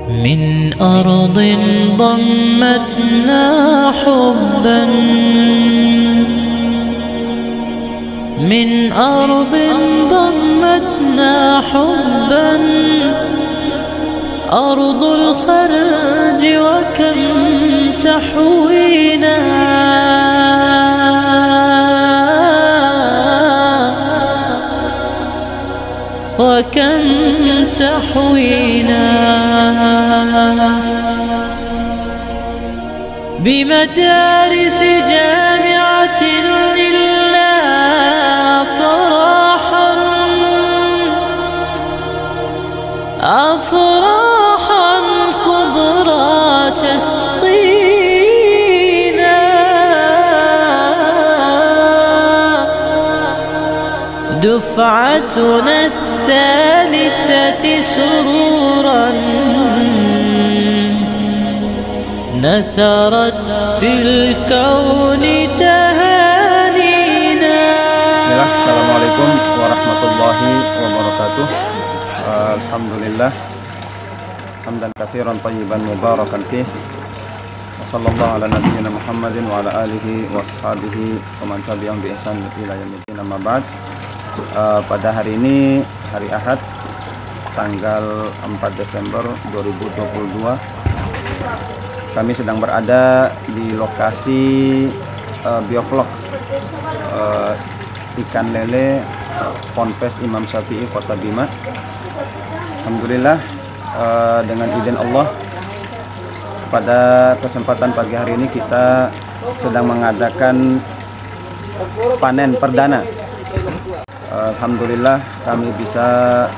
من أرض ضمتنا حبا، من أرض ضمتنا حبا، أرض الخرج وكم تحوينا، وكم تحوينا، بمدارس جامعة لله أفراحا، أفراحا كبرى تسقينا، دفعتنا الثالثة سرورا نثرت في الكون تهانينا. Assalamualaikum warahmatullahi wabarakatuh. Alhamdulillah hamdan katsiran thayyiban mubarakan fih. Wa sallallahu ala nabiyyina Muhammadin wa ala alihi wa ashabihi wa man tabi'ahum bi ihsan ila yaumil amma ba'd. Pada hari ini, hari Ahad, tanggal 4 Desember 2022, kami sedang berada di lokasi biovlog ikan lele Ponpes Imam Syafi'i Kota Bima. Alhamdulillah, dengan izin Allah, pada kesempatan pagi hari ini kita sedang mengadakan panen perdana. Alhamdulillah kami bisa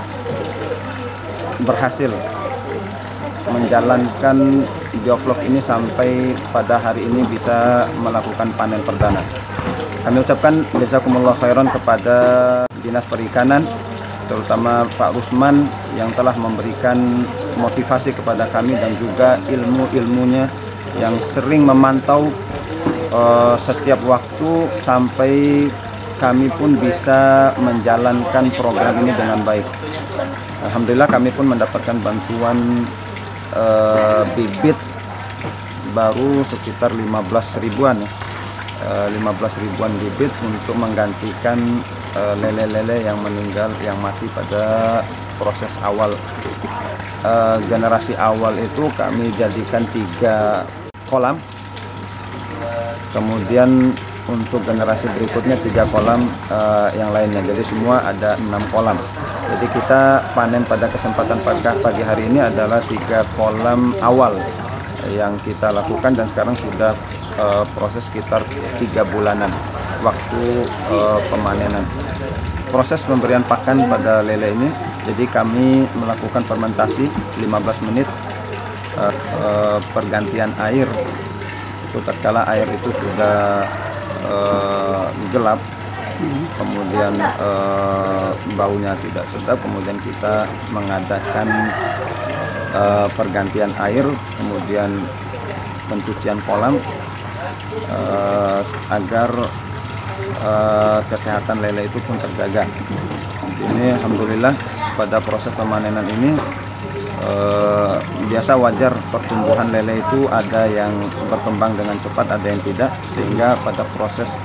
berhasil menjalankan biovlog ini sampai pada hari ini bisa melakukan panen perdana. Kami ucapkan jazakumullah khairan kepada Dinas Perikanan, terutama Pak Rusman yang telah memberikan motivasi kepada kami dan juga ilmu-ilmunya yang sering memantau setiap waktu sampai kami pun bisa menjalankan program ini dengan baik. Alhamdulillah kami pun mendapatkan bantuan bibit baru sekitar 15 ribuan ya. 15 ribuan bibit untuk menggantikan lele-lele yang meninggal, yang mati pada proses awal. Generasi awal itu kami jadikan 3 kolam, kemudian untuk generasi berikutnya 3 kolam yang lainnya, jadi semua ada 6 kolam. Jadi kita panen pada kesempatan pagi hari ini adalah 3 kolam awal yang kita lakukan, dan sekarang sudah proses sekitar 3 bulanan waktu pemanenan. Proses pemberian pakan pada lele ini, jadi kami melakukan fermentasi 15 menit pergantian air. Itu tatkala air itu sudah gelap, kemudian baunya tidak sedap, kemudian kita mengadakan pergantian air, kemudian pencucian kolam agar kesehatan lele itu pun terjaga. Ini alhamdulillah pada proses pemanenan ini biasa wajar pertumbuhan lele itu ada yang berkembang dengan cepat, ada yang tidak, sehingga pada proses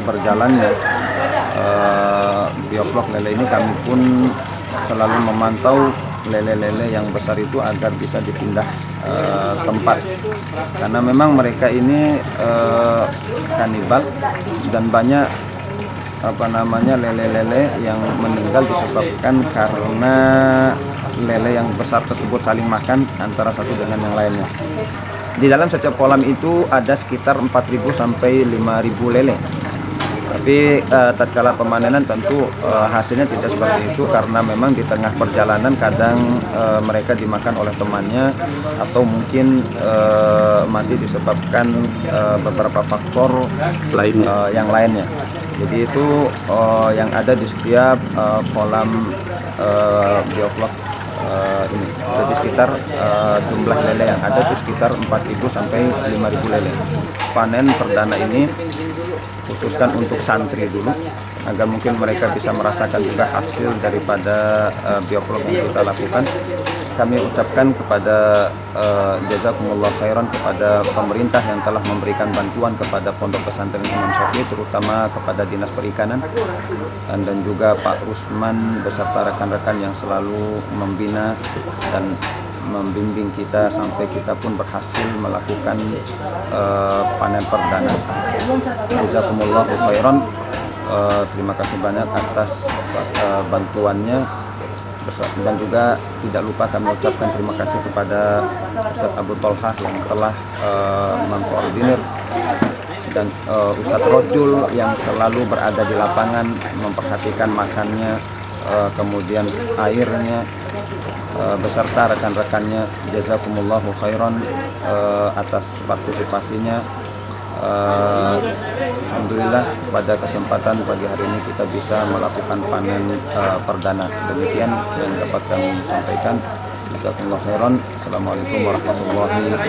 berjalannya biovlog lele ini kami pun selalu memantau lele-lele yang besar itu agar bisa dipindah tempat, karena memang mereka ini kanibal dan banyak lele-lele yang meninggal disebabkan karena lele yang besar tersebut saling makan antara satu dengan yang lainnya. Di dalam setiap kolam itu ada sekitar 4.000 sampai 5.000 lele. Tapi tatkala pemanenan tentu hasilnya tidak seperti itu, karena memang di tengah perjalanan kadang mereka dimakan oleh temannya, atau mungkin mati disebabkan beberapa faktor yang lainnya. Jadi itu yang ada di setiap kolam biovlog ini. Jadi sekitar jumlah lele yang ada itu sekitar 4.000 sampai 5.000 lele. Panen perdana ini khususkan untuk santri dulu, agar mungkin mereka bisa merasakan juga hasil daripada biovlog yang kita lakukan. kami ucapkan kepada jazakumullah khairan kepada pemerintah yang telah memberikan bantuan kepada Pondok Pesantren Imam Syafi'i, terutama kepada Dinas Perikanan dan juga Pak Rusman beserta rekan-rekan yang selalu membina dan membimbing kita sampai kita pun berhasil melakukan panen perdana. Jazakumullah khairan. Terima kasih banyak atas bantuannya, dan juga tidak lupa kami ucapkan terima kasih kepada Ustadz Abu Tolhah yang telah mengkoordinir, dan Ustadz Rojul yang selalu berada di lapangan memperhatikan makannya, kemudian airnya, beserta rekan-rekannya. Jazakumullahu khairan atas partisipasinya. Alhamdulillah pada kesempatan pagi hari ini kita bisa melakukan panen perdana. Demikian yang dapat kami sampaikan. Jazakumullahu khairan. Assalamualaikum warahmatullahi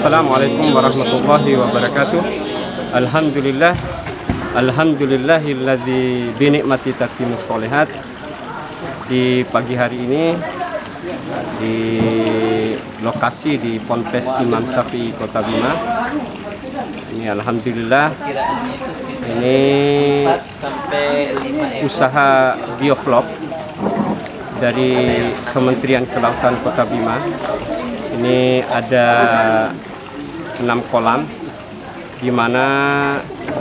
Assalamualaikum warahmatullahi wabarakatuh. Alhamdulillah, alhamdulillahilladzi bi ni'mati tatimmus sholihat. Di pagi hari ini di lokasi di Ponpes Imam Syafi'i Kota Bima. Ini alhamdulillah ini usaha bioflok dari Kementerian Kelautan Kota Bima. Ini ada 6 kolam, di mana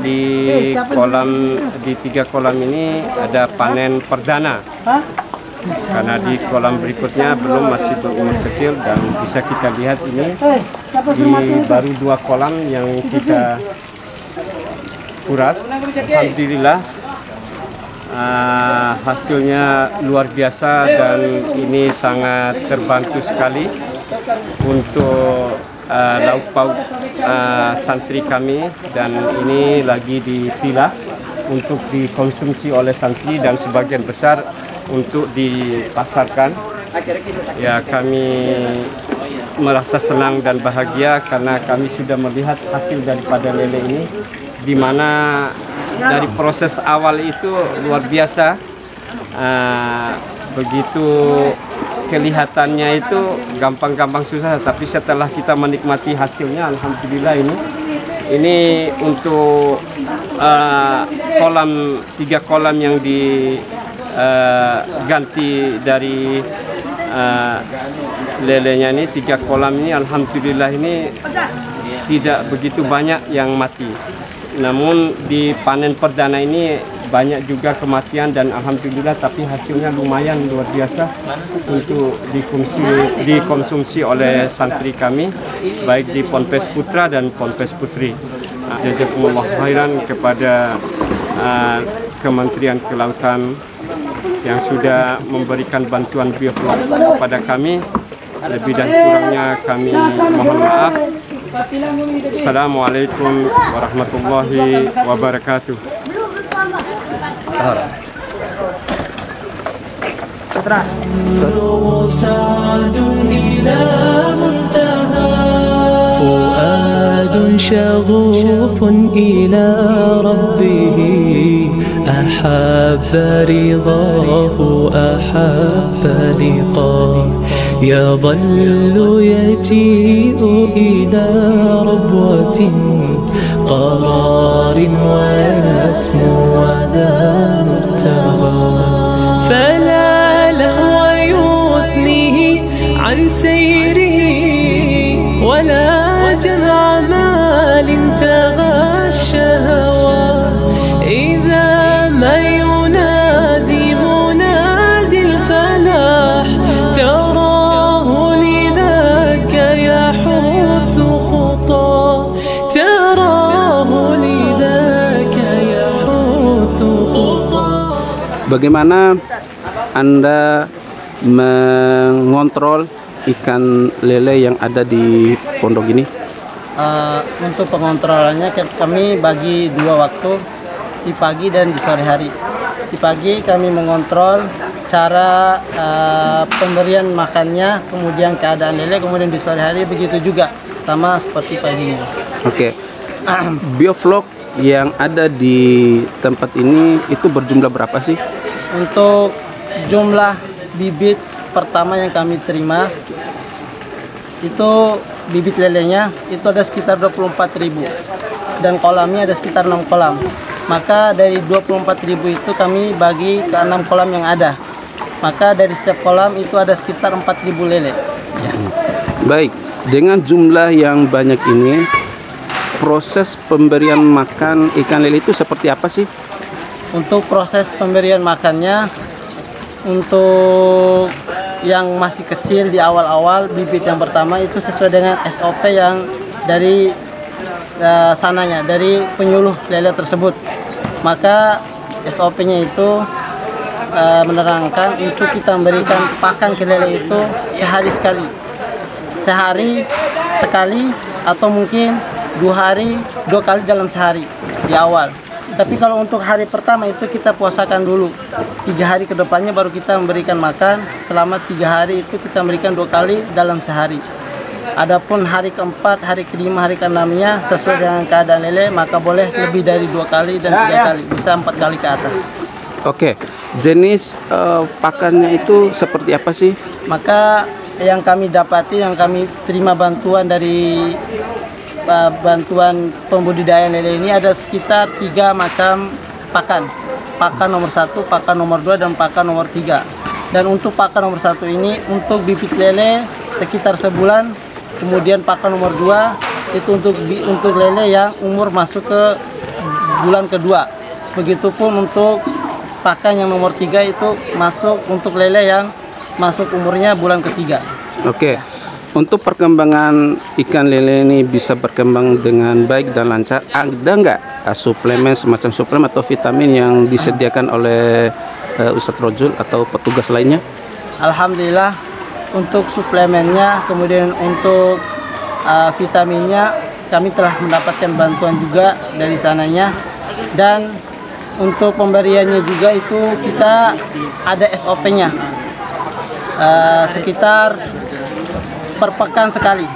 di 3 kolam ini ada panen perdana. Karena di kolam berikutnya masih berumur kecil, dan bisa kita lihat ini di baru 2 kolam yang kita kuras. Alhamdulillah hasilnya luar biasa, dan ini sangat terbantu sekali untuk lauk pauk santri kami, dan ini lagi dipilah untuk dikonsumsi oleh santri dan sebagian besar untuk dipasarkan. Ya, kami merasa senang dan bahagia karena kami sudah melihat hasil daripada lele ini, di mana dari proses awal itu luar biasa. Begitu kelihatannya itu gampang-gampang susah, tapi setelah kita menikmati hasilnya, alhamdulillah ini untuk 3 kolam yang diganti dari lelenya ini, 3 kolam ini alhamdulillah ini tidak begitu banyak yang mati. Namun di panen perdana ini banyak juga kematian, dan alhamdulillah tapi hasilnya lumayan luar biasa untuk dikonsumsi oleh santri kami, baik di Ponpes Putra dan Ponpes Putri. Jazakumullah khairan kepada Kementerian Kelautan yang sudah memberikan bantuan bioflok kepada kami. Lebih dan kurangnya kami mohon maaf. Assalamualaikum warahmatullahi wabarakatuh. سعد إلى منتهى فؤاد شغوف إلى ربه أحب رضاه أحب لقاه يظل يجيء إلى ربوة قرار ويسمو وذا مرتغى فلا لهو يثنيه عن سيره ولا جمع مال تغشى إذا ما ينادي منادي الفلاح تراه لذاك يحث خطاه تراه لذاك يحث خطاه. Bagaimana Anda mengontrol ikan lele yang ada di pondok ini? Untuk pengontrolannya kami bagi 2 waktu. di pagi dan di sore hari. Di pagi kami mengontrol cara pemberian makannya, kemudian keadaan lele, kemudian di sore hari begitu juga sama seperti pagi ini. Oke. Bioflok yang ada di tempat ini itu berjumlah berapa sih? Untuk jumlah bibit pertama yang kami terima itu bibit lelenya itu ada sekitar 24.000 dan kolamnya ada sekitar 6 kolam. Maka dari 24.000 itu kami bagi ke 6 kolam yang ada. Maka dari setiap kolam itu ada sekitar 4.000 lele. Ya. Baik, dengan jumlah yang banyak ini, proses pemberian makan ikan lele itu seperti apa sih? Untuk proses pemberian makannya, untuk yang masih kecil di awal-awal bibit yang pertama itu sesuai dengan SOP yang dari sananya, dari penyuluh lele tersebut. Maka SOP-nya itu menerangkan untuk kita memberikan pakan ke lele itu sehari sekali, sehari sekali, atau mungkin 2 hari 2 kali dalam sehari di awal. Tapi kalau untuk hari pertama itu kita puasakan dulu 3 hari ke depannya, baru kita memberikan makan. Selama 3 hari itu kita memberikan 2 kali dalam sehari. Adapun hari keempat, hari kelima, hari keenamnya sesuai dengan keadaan lele, maka boleh lebih dari 2 kali dan 3 kali, bisa 4 kali ke atas. Oke, jenis pakannya itu seperti apa sih? Maka yang kami dapati, yang kami terima bantuan dari bantuan pembudidayaan lele ini ada sekitar 3 macam pakan. Pakan nomor 1, pakan nomor 2, dan pakan nomor 3. Dan untuk pakan nomor 1 ini untuk bibit lele sekitar sebulan. Kemudian pakan nomor 2 itu untuk lele yang umur masuk ke bulan kedua. Begitupun untuk pakan yang nomor 3 itu masuk untuk lele yang masuk umurnya bulan ketiga. Oke. Untuk perkembangan ikan lele ini bisa berkembang dengan baik dan lancar, ada nggak suplemen, semacam suplemen atau vitamin yang disediakan oleh Ustadz Rojul atau petugas lainnya? Alhamdulillah untuk suplemennya, kemudian untuk vitaminnya kami telah mendapatkan bantuan juga dari sananya. Dan untuk pemberiannya juga itu kita ada SOP-nya, sekitar per pekan sekali.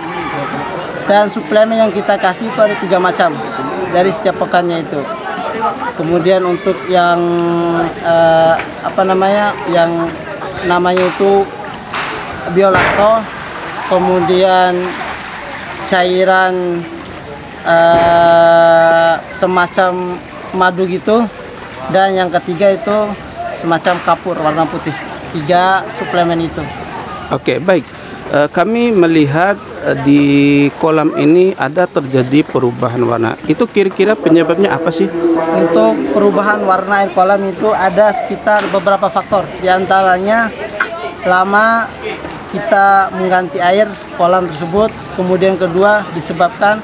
Dan suplemen yang kita kasih itu ada 3 macam dari setiap pekannya itu. Kemudian untuk yang yang namanya itu Biolacto, kemudian cairan semacam madu gitu, dan yang ketiga itu semacam kapur warna putih. 3 suplemen itu. Oke, baik. Kami melihat di kolam ini ada terjadi perubahan warna. Itu kira-kira penyebabnya apa sih? Untuk perubahan warna air kolam itu ada sekitar beberapa faktor. Di antaranya lama kita mengganti air kolam tersebut. Kemudian kedua disebabkan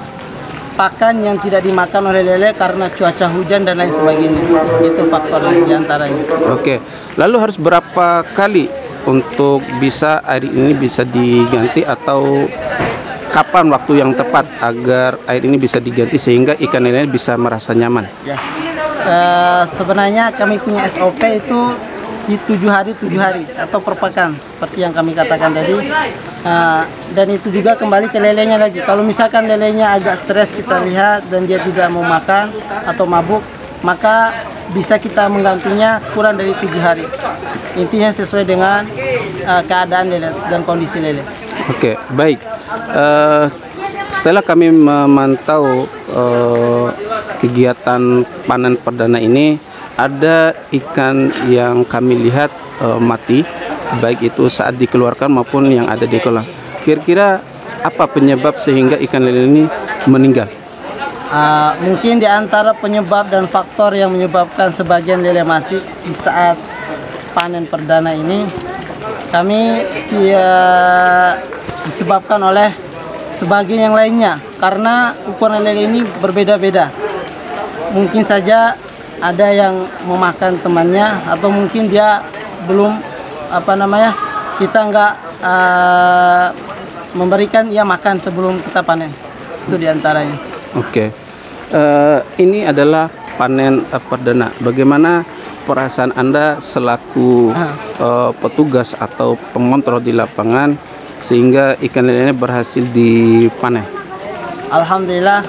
pakan yang tidak dimakan oleh lele karena cuaca hujan dan lain sebagainya. Itu faktor di antaranya. Oke. Lalu harus berapa kali untuk bisa air ini bisa diganti, atau kapan waktu yang tepat agar air ini bisa diganti sehingga ikan lele bisa merasa nyaman? Ya. Sebenarnya kami punya SOP itu di 7 hari atau per pekan seperti yang kami katakan tadi. Dan itu juga kembali ke lelenya lagi. Kalau misalkan lelenya agak stres kita lihat dan dia tidak mau makan atau mabuk, maka bisa kita menggantinya kurang dari 7 hari. Intinya sesuai dengan keadaan lele dan kondisi lele. Oke, baik. Setelah kami memantau kegiatan panen perdana ini, ada ikan yang kami lihat mati, baik itu saat dikeluarkan maupun yang ada di kolam. Kira-kira apa penyebab sehingga ikan lele ini meninggal? Mungkin di antara penyebab dan faktor yang menyebabkan sebagian lele mati di saat panen perdana ini, kami disebabkan oleh sebagian yang lainnya karena ukuran lele ini berbeda-beda. Mungkin saja ada yang memakan temannya, atau mungkin dia belum kita nggak memberikan ia makan sebelum kita panen. Itu diantaranya. Oke. Ini adalah panen perdana. Bagaimana perasaan Anda selaku petugas atau pengontrol di lapangan sehingga ikan lele ini berhasil dipanen? Alhamdulillah,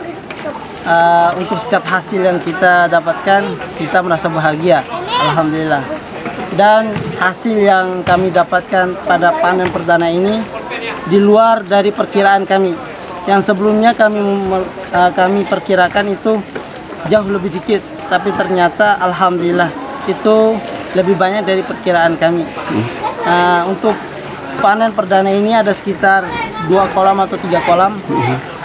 untuk setiap hasil yang kita dapatkan kita merasa bahagia. Alhamdulillah. Dan hasil yang kami dapatkan pada panen perdana ini di luar dari perkiraan kami. Yang sebelumnya kami perkirakan itu jauh lebih dikit, tapi ternyata alhamdulillah itu lebih banyak dari perkiraan kami. Untuk panen perdana ini ada sekitar 2 kolam atau 3 kolam,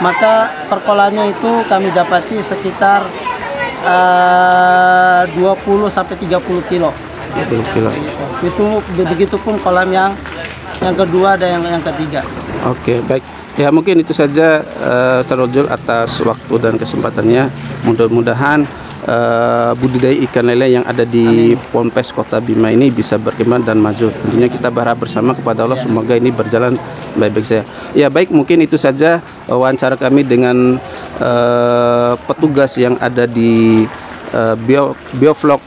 maka per kolamnya itu kami dapati sekitar 20 sampai 30 kilo. 20 kilo. Itu begitupun kolam yang kedua dan yang ketiga. Oke, baik. Ya mungkin itu saja Ustaz Rojul atas waktu dan kesempatannya. Mudah-mudahan budidaya ikan lele yang ada di Ponpes Kota Bima ini bisa berkembang dan maju. Tentunya kita berharap bersama kepada Allah semoga ini berjalan baik-baik saja. Ya baik, mungkin itu saja wawancara kami dengan petugas yang ada di biovlog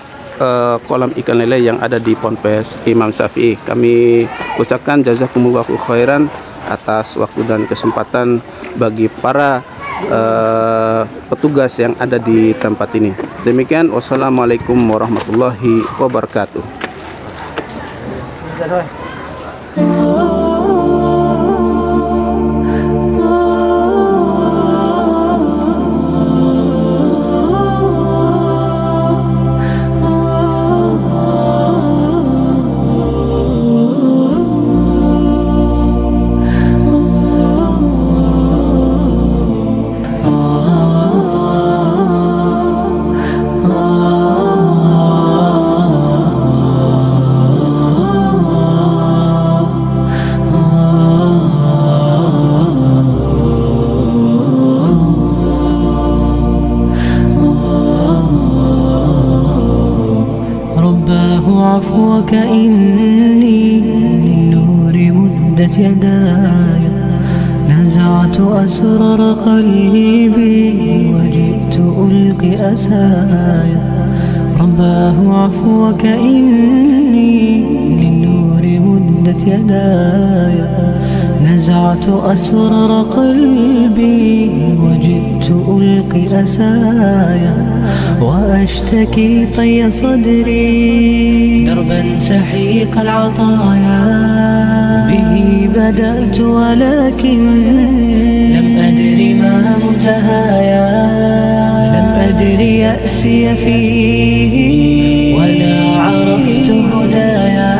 kolam ikan lele yang ada di Ponpes Imam Syafi'i. Kami ucapkan jazakumullahu khairan atas waktu dan kesempatan bagi para petugas yang ada di tempat ini. Demikian, wassalamualaikum warahmatullahi wabarakatuh. عفوك إني للنور مدت يداي نزعت أسرار قلبي وجئت ألقي أساي رباه عفوك إني للنور مدت يداي نزعت أسرار قلبي وجئت ألقي أساي وأشتكي طي صدري دربا سحيق العطايا به بدأت ولكن لم أدر ما منتهايا لم أدر يأسي فيه ولا عرفت هدايا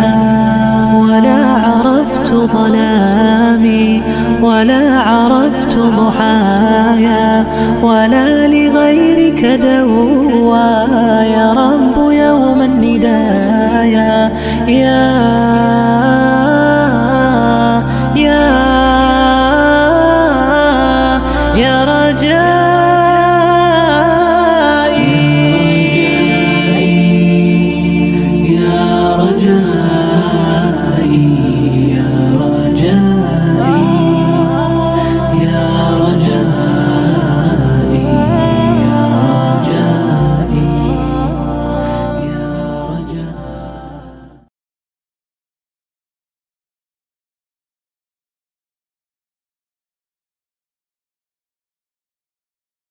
ولا عرفت ظلامي ولا عرفت ضحايا ولا لغيرك دوايا رب يوم الندايا يا